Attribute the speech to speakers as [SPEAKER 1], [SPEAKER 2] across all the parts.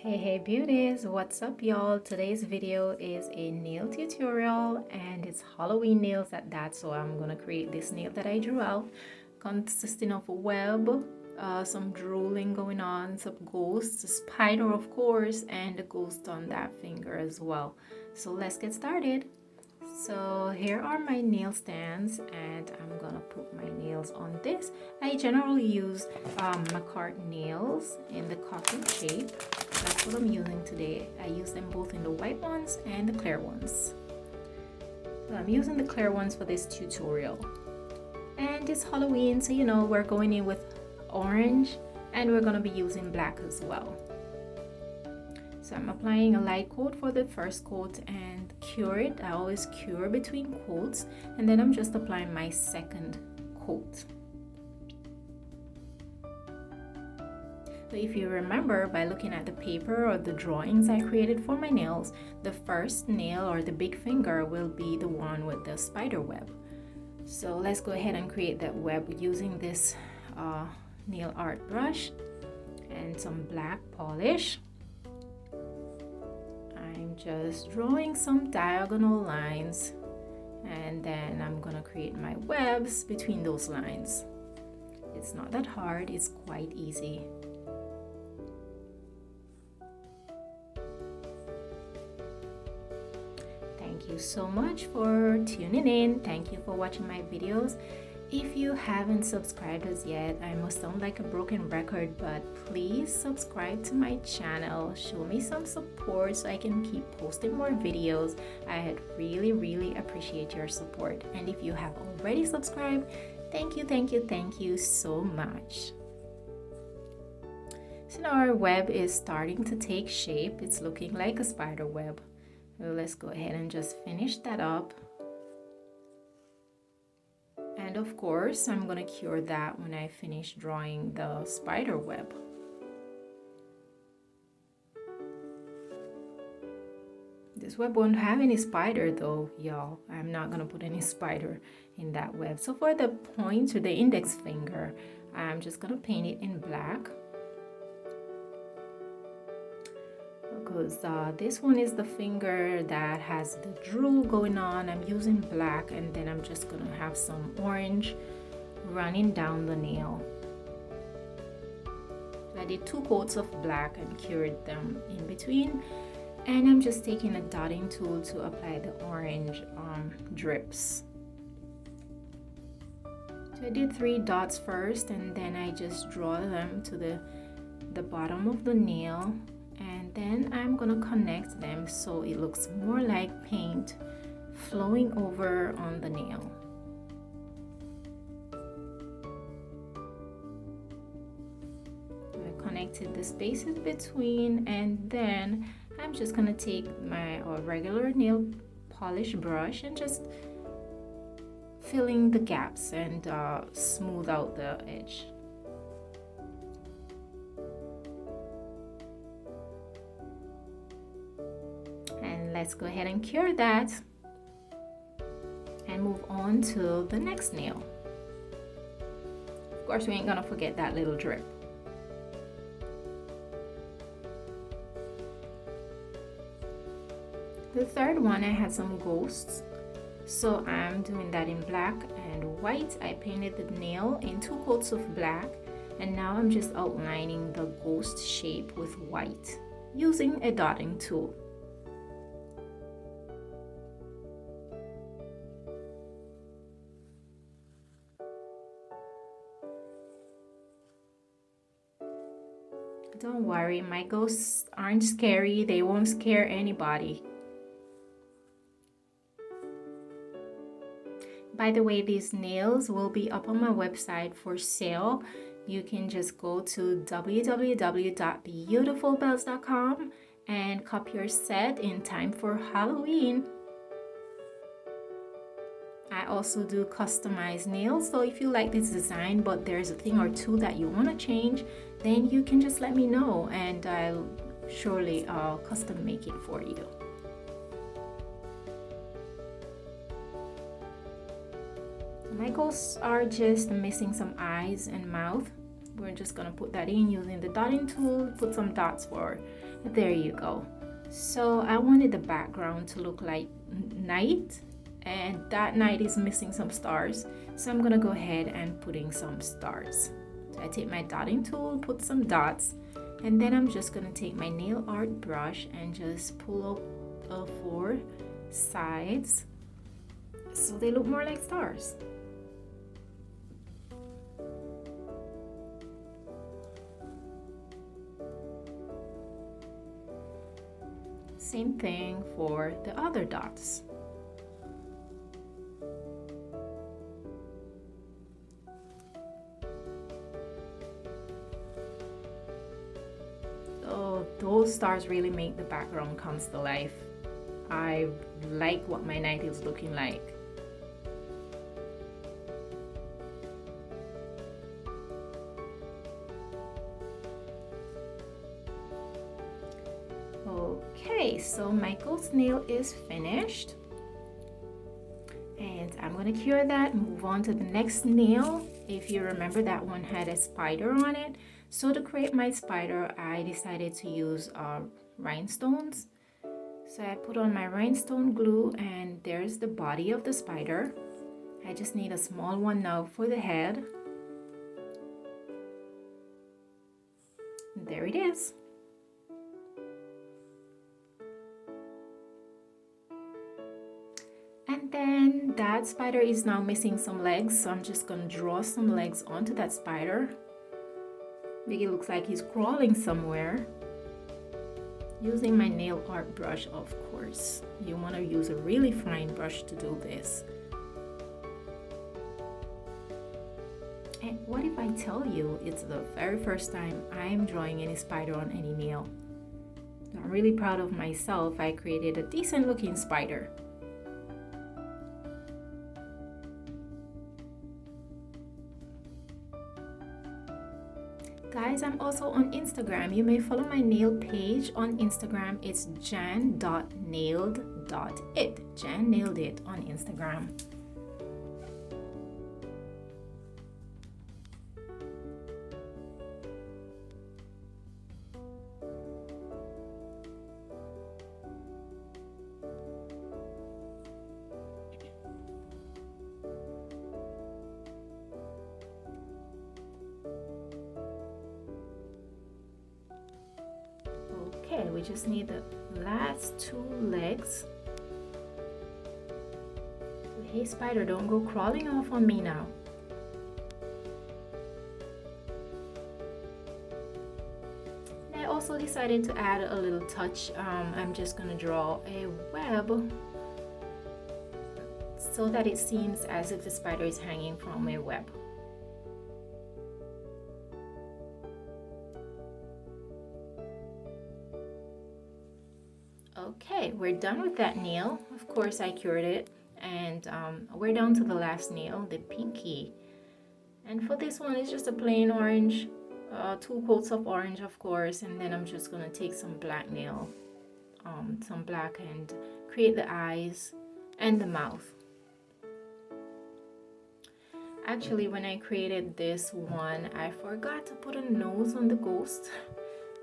[SPEAKER 1] Hey beauties, what's up y'all? Today's video is a nail tutorial and it's Halloween nails at that, so I'm gonna create this nail that I drew out consisting of a web, some drooling going on, some ghosts, a spider of course, and a ghost on that finger as well. So let's get started. So here are my nail stands and I'm gonna put my nails on this. I generally use McCart nails in the coffin shape. That's what I'm using today. I use them both in the white ones and the clear ones. So I'm using the clear ones for this tutorial. And it's Halloween, so you know we're going in with orange and we're gonna be using black as well. So I'm applying a light coat for the first coat and cure it. I always cure between coats, and then I'm just applying my second coat. So if you remember by looking at the paper or the drawings I created for my nails, the first nail or the big finger will be the one with the spider web. So let's go ahead and create that web using this nail art brush and some black polish. I'm just drawing some diagonal lines and then I'm gonna create my webs between those lines. It's not that hard, it's quite easy. Thank you so much for tuning in. Thank you for watching my videos. If you haven't subscribed as yet, I must sound like a broken record, but please subscribe to my channel. Show me some support so I can keep posting more videos. I'd really appreciate your support. And if you have already subscribed, thank you so much. So now our web is starting to take shape. It's looking like a spider web. So let's go ahead and just finish that up. And of course, I'm gonna cure that when I finish drawing the spider web. This web won't have any spider though, y'all. I'm not gonna put any spider in that web. So for the point or the index finger, I'm just gonna paint it in black. Because this one is the finger that has the drool going on. I'm using black and then I'm just gonna have some orange running down the nail. I did 2 coats of black and cured them in between, and I'm just taking a dotting tool to apply the orange drips. So I did 3 dots first and then I just draw them to the bottom of the nail. And then I'm gonna connect them so it looks more like paint flowing over on the nail. I connected the spaces between, and then I'm just gonna take my regular nail polish brush and just filling the gaps and smooth out the edge. Let's go ahead and cure that and move on to the next nail. Of course, we ain't gonna forget that little drip. The third one, I had some ghosts, so I'm doing that in black and white. I painted the nail in 2 coats of black, and now I'm just outlining the ghost shape with white using a dotting tool. Don't worry, my ghosts aren't scary. They won't scare anybody. By the way, these nails will be up on my website for sale. You can just go to www.beautifulbells.com and copy your set in time for Halloween. I also do customized nails, so if you like this design but there's a thing or two that you want to change, then you can just let me know and I'll surely custom make it for you. My ghosts are just missing some eyes and mouth, we're just gonna put that in using the dotting tool, put some dots for, there you go. So I wanted the background to look like night, and that night is missing some stars. So I'm gonna go ahead and put in some stars. So I take my dotting tool, put some dots, and then I'm just gonna take my nail art brush and just pull up the 4 sides so they look more like stars. Same thing for the other dots. Oh, those stars really make the background comes to life. I like what my night is looking like. Okay, so my ghost nail is finished, and I'm gonna cure that, move on to the next nail. If you remember, that one had a spider on it. So to create my spider, I decided to use rhinestones. So I put on my rhinestone glue, and there's the body of the spider. I just need a small one now for the head. There it is. And then that spider is now missing some legs, so I'm just gonna draw some legs onto that spider. Make it looks like he's crawling somewhere. Using my nail art brush, of course. You want to use a really fine brush to do this. And what if I tell you it's the very first time I'm drawing any spider on any nail? I'm really proud of myself. I created a decent looking spider. Guys, I'm also on Instagram. You may follow my nail page on Instagram. It's jan.nailed.it. Jan Nailed It on Instagram. Okay, we just need the last 2 legs. Hey spider, don't go crawling off on me now. I also decided to add a little touch. I'm just gonna draw a web so that it seems as if the spider is hanging from a web. Okay, we're done with that nail. Of course, I cured it, and we're down to the last nail, the pinky. And for this one, it's just a plain orange, 2 coats of orange, of course, and then I'm just gonna take some black nail, some black, and create the eyes and the mouth. Actually, when I created this one, I forgot to put a nose on the ghost.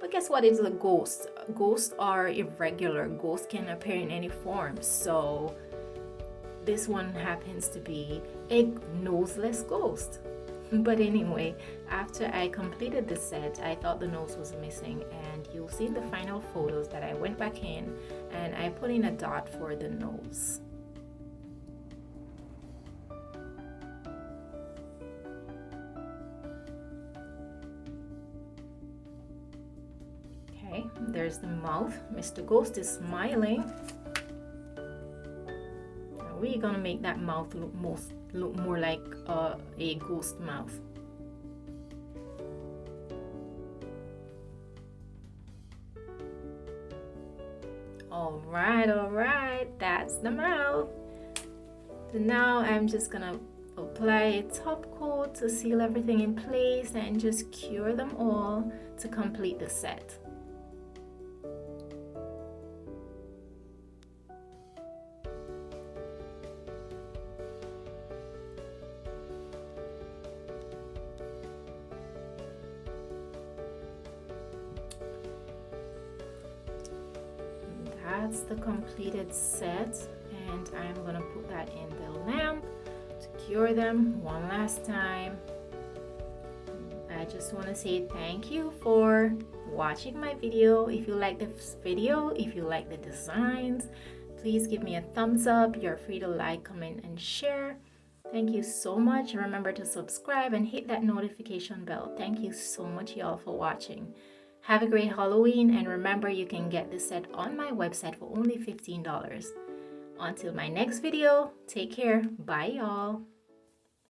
[SPEAKER 1] But guess what? It's a ghost. Ghosts are irregular. Ghosts can appear in any form. So this one happens to be a noseless ghost. But anyway, after I completed the set, I thought the nose was missing, and you'll see in the final photos that I went back in and I put in a dot for the nose. Okay, there's the mouth. Mr. Ghost is smiling. Now we're gonna make that mouth look more like a ghost mouth. All right, that's the mouth. So now I'm just gonna apply a top coat to seal everything in place and just cure them all to complete the set. that's the completed set, and I'm gonna put that in the lamp to cure them one last time. I just want to say thank you for watching my video. If you like this video, if you like the designs, please give me a thumbs up. You're free to like, comment, and share. Thank you so much. Remember to subscribe and hit that notification bell. Thank you so much, y'all, for watching. Have a great Halloween, and remember, you can get this set on my website for only $15. Until my next video, take care. Bye, y'all.